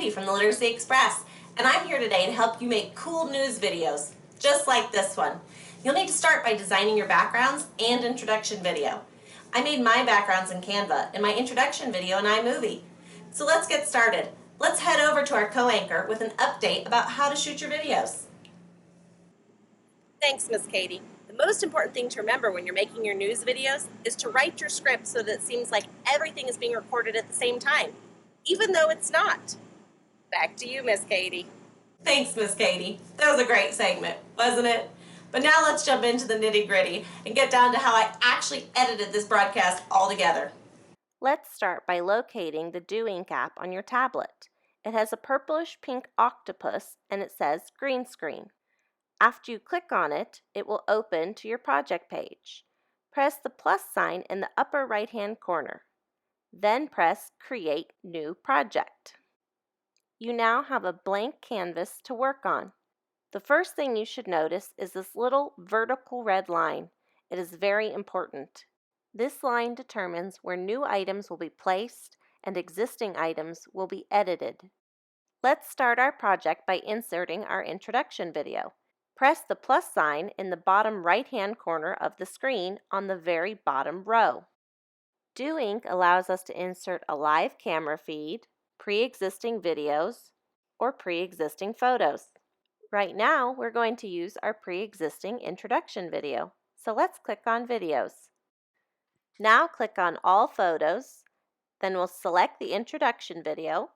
Katie from the Literacy Express, and I'm here today to help you make cool news videos, just like this one. You'll need to start by designing your backgrounds and introduction video. I made my backgrounds in Canva and my introduction video in iMovie. So let's get started. Let's head over to our co-anchor with an update about how to shoot your videos. Thanks, Miss Katie. The most important thing to remember when you're making your news videos is to write your script so that it seems like everything is being recorded at the same time, even though it's not. Back to you, Miss Katie. Thanks, Miss Katie. That was a great segment, wasn't it? But now let's jump into the nitty-gritty and get down to how I actually edited this broadcast all together. Let's start by locating the DoInk app on your tablet. It has a purplish pink octopus and it says green screen. After you click on it, it will open to your project page. Press the plus sign in the upper right-hand corner. Then press Create New Project. You now have a blank canvas to work on. The first thing you should notice is this little vertical red line. It is very important. This line determines where new items will be placed and existing items will be edited. Let's start our project by inserting our introduction video. Press the plus sign in the bottom right-hand corner of the screen on the very bottom row. DoInk allows us to insert a live camera feed, pre-existing videos, or pre-existing photos. Right now, we're going to use our pre-existing introduction video, so let's click on Videos. Now click on All Photos, then we'll select the introduction video,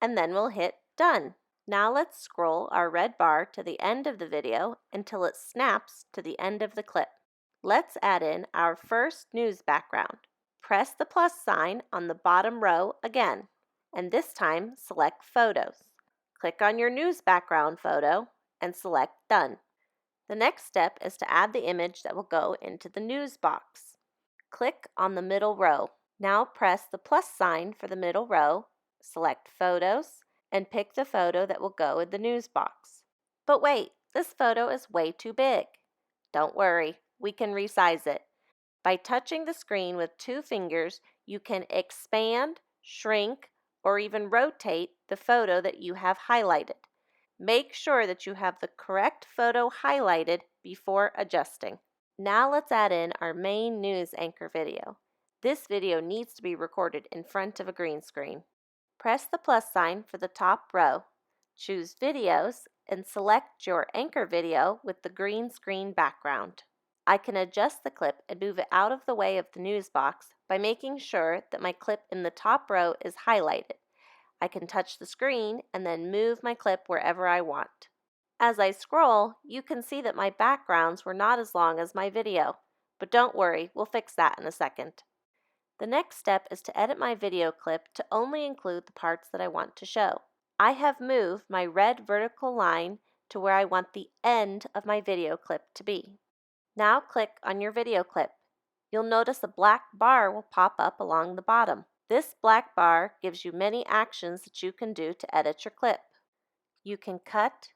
and then we'll hit Done. Now let's scroll our red bar to the end of the video until it snaps to the end of the clip. Let's add in our first news background. Press the plus sign on the bottom row again, and this time select Photos. Click on your news background photo and select Done. The next step is to add the image that will go into the news box. Click on the middle row. Now press the plus sign for the middle row, select Photos, and pick the photo that will go in the news box. But wait, this photo is way too big. Don't worry, we can resize it. By touching the screen with 2 fingers, you can expand, shrink, or even rotate the photo that you have highlighted. Make sure that you have the correct photo highlighted before adjusting. Now let's add in our main news anchor video. This video needs to be recorded in front of a green screen. Press the plus sign for the top row. Choose Videos and select your anchor video with the green screen background. I can adjust the clip and move it out of the way of the news box by making sure that my clip in the top row is highlighted. I can touch the screen and then move my clip wherever I want. As I scroll, you can see that my backgrounds were not as long as my video, but don't worry, we'll fix that in a second. The next step is to edit my video clip to only include the parts that I want to show. I have moved my red vertical line to where I want the end of my video clip to be. Now click on your video clip. You'll notice a black bar will pop up along the bottom. This black bar gives you many actions that you can do to edit your clip. You can cut,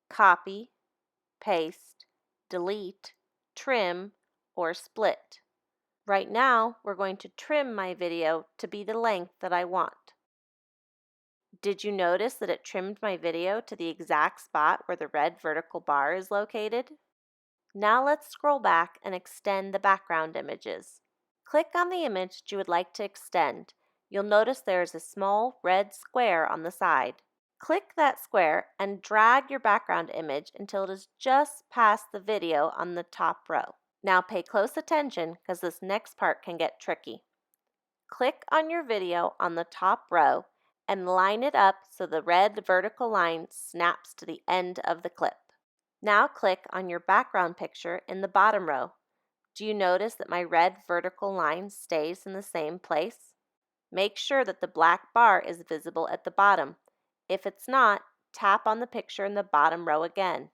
copy, paste, delete, trim, or split. Right now, we're going to trim my video to be the length that I want. Did you notice that it trimmed my video to the exact spot where the red vertical bar is located? Now let's scroll back and extend the background images. Click on the image that you would like to extend. You'll notice there is a small red square on the side. Click that square and drag your background image until it is just past the video on the top row. Now pay close attention because this next part can get tricky. Click on your video on the top row and line it up so the red vertical line snaps to the end of the clip. Now click on your background picture in the bottom row. Do you notice that my red vertical line stays in the same place? Make sure that the black bar is visible at the bottom. If it's not, tap on the picture in the bottom row again.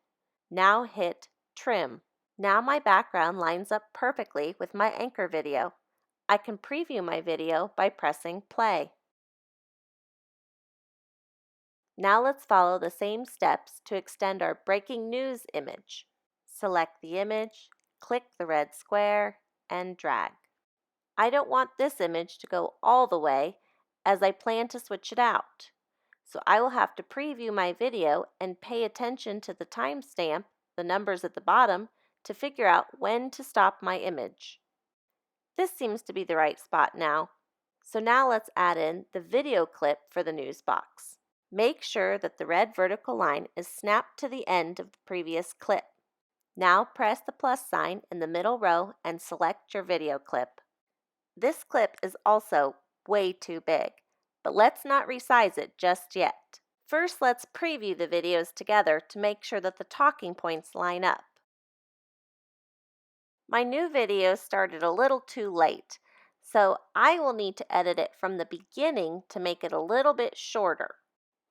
Now hit Trim. Now my background lines up perfectly with my anchor video. I can preview my video by pressing play. Now let's follow the same steps to extend our breaking news image. Select the image, click the red square, and drag. I don't want this image to go all the way as I plan to switch it out. So I will have to preview my video and pay attention to the timestamp, the numbers at the bottom, to figure out when to stop my image. This seems to be the right spot now. So now let's add in the video clip for the news box. Make sure that the red vertical line is snapped to the end of the previous clip. Now press the plus sign in the middle row and select your video clip. This clip is also way too big, but let's not resize it just yet. First, let's preview the videos together to make sure that the talking points line up. My new video started a little too late, so I will need to edit it from the beginning to make it a little bit shorter.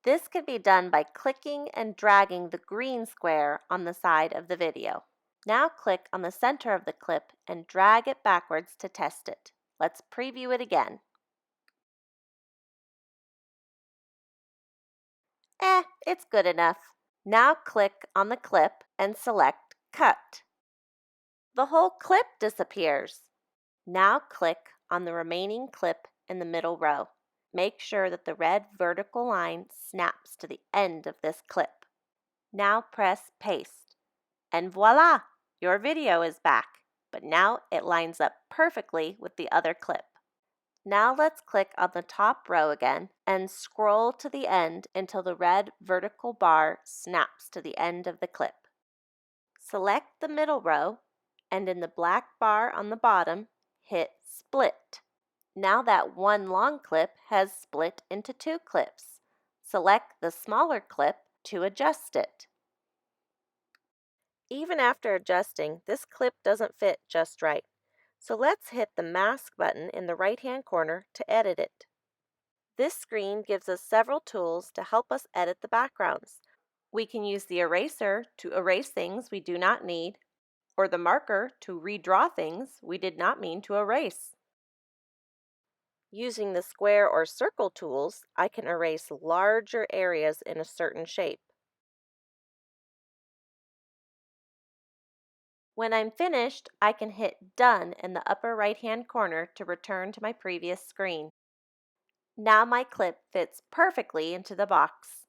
This can be done by clicking and dragging the green square on the side of the video. Now click on the center of the clip and drag it backwards to test it. Let's preview it again. It's good enough. Now click on the clip and select Cut. The whole clip disappears. Now click on the remaining clip in the middle row. Make sure that the red vertical line snaps to the end of this clip. Now press Paste. And voila! Your video is back, but now it lines up perfectly with the other clip. Now let's click on the top row again and scroll to the end until the red vertical bar snaps to the end of the clip. Select the middle row and in the black bar on the bottom, hit Split. Now that one long clip has split into two clips. Select the smaller clip to adjust it. Even after adjusting, this clip doesn't fit just right. So let's hit the mask button in the right-hand corner to edit it. This screen gives us several tools to help us edit the backgrounds. We can use the eraser to erase things we do not need, or the marker to redraw things we did not mean to erase. Using the square or circle tools, I can erase larger areas in a certain shape. When I'm finished, I can hit Done in the upper right-hand corner to return to my previous screen. Now my clip fits perfectly into the box.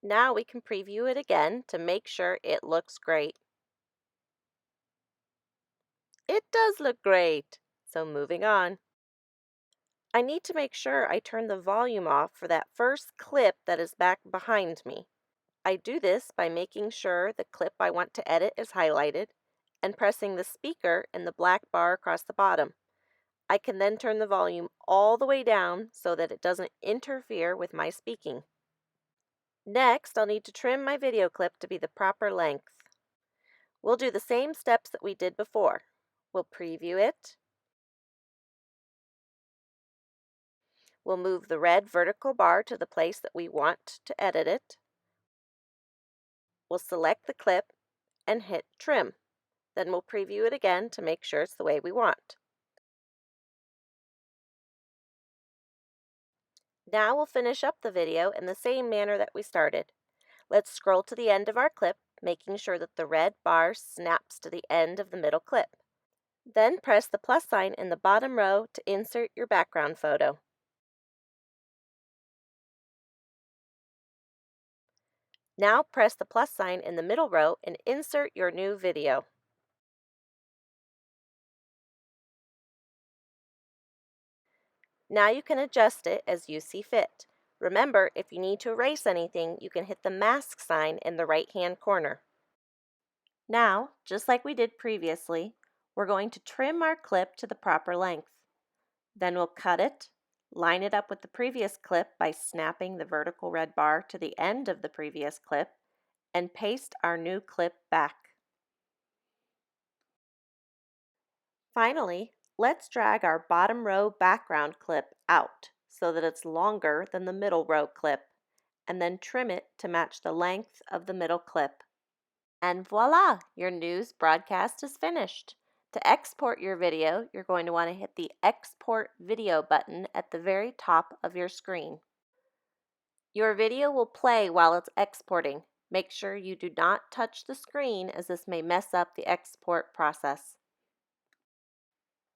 Now we can preview it again to make sure it looks great. It does look great, so moving on. I need to make sure I turn the volume off for that first clip that is back behind me. I do this by making sure the clip I want to edit is highlighted and pressing the speaker in the black bar across the bottom. I can then turn the volume all the way down so that it doesn't interfere with my speaking. Next, I'll need to trim my video clip to be the proper length. We'll do the same steps that we did before. We'll preview it. We'll move the red vertical bar to the place that we want to edit it. We'll select the clip and hit Trim. Then we'll preview it again to make sure it's the way we want. Now we'll finish up the video in the same manner that we started. Let's scroll to the end of our clip, making sure that the red bar snaps to the end of the middle clip. Then press the plus sign in the bottom row to insert your background photo. Now press the plus sign in the middle row and insert your new video. Now you can adjust it as you see fit. Remember, if you need to erase anything, you can hit the mask sign in the right-hand corner. Now, just like we did previously, we're going to trim our clip to the proper length. Then we'll cut it, line it up with the previous clip by snapping the vertical red bar to the end of the previous clip, and paste our new clip back. Finally, let's drag our bottom row background clip out so that it's longer than the middle row clip, and then trim it to match the length of the middle clip. And voila! Your news broadcast is finished. To export your video, you're going to want to hit the Export Video button at the very top of your screen. Your video will play while it's exporting. Make sure you do not touch the screen as this may mess up the export process.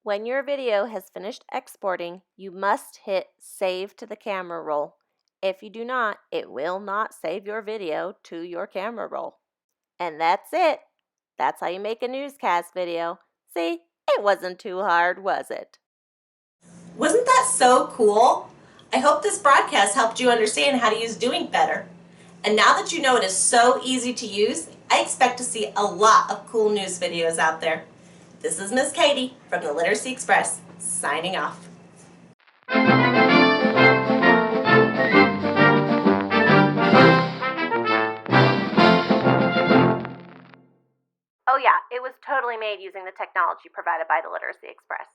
When your video has finished exporting, you must hit Save to the Camera Roll. If you do not, it will not save your video to your camera roll. And that's it. That's how you make a newscast video. See, it wasn't too hard, was it? Wasn't that so cool? I hope this broadcast helped you understand how to use DoInk better. And now that you know it is so easy to use, I expect to see a lot of cool news videos out there. This is Miss Katie from the Literacy Express, signing off. Oh yeah, it was totally made using the technology provided by the Literacy Express.